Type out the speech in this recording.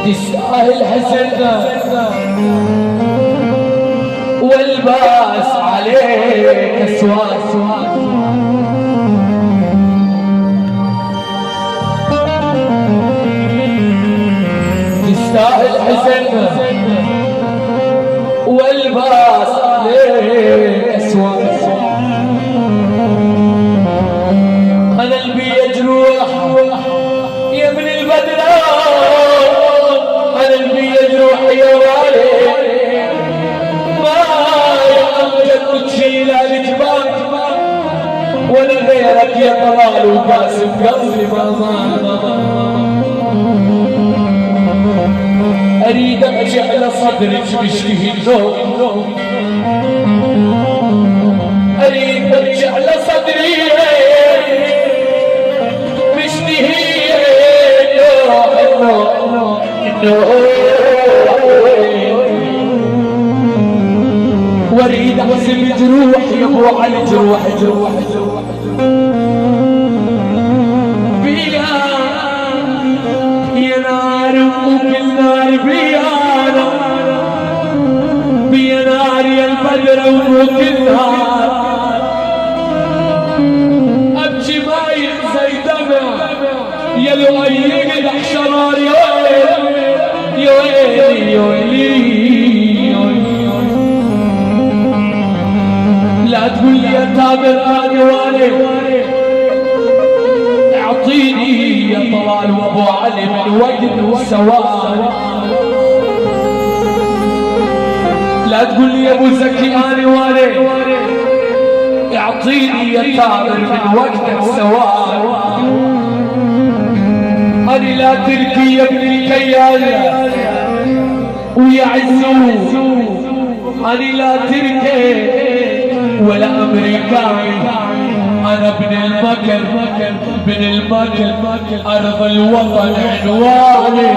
تستاهل حزننا والباس عليك اسواس تستاهل حزننا والباس عليك اسواس انا قلبي يجروح يا ابن البدران قلبي يجروح يا والي ما يمجد تشيل الجبال ولا غيرك يا طلال وقاسم قلبي ما اريد ارجع لصدرك بشتهي النوم اريد ارجع لصدري بشتهي واريد احسب جروح يا ابو علي جروح بيها يا نار وكل نار بيا نار يا البدر وكل نار ابكي ماي زي دمع يا لؤي قدح شرار يا ويلي لا تقول لي يا تامر انا والي اعطيني يا طلال وابو علي من وقت سواء لا تقول لي يا ابو زكي انا والي اعطيني يا تامر من وقت سواء أنا لا تركي يا ابن الكيال ويا عزوز أنا لا تركي ولا أمريكاني أنا ابن المكر ابن المكر أرض الوطن عنواني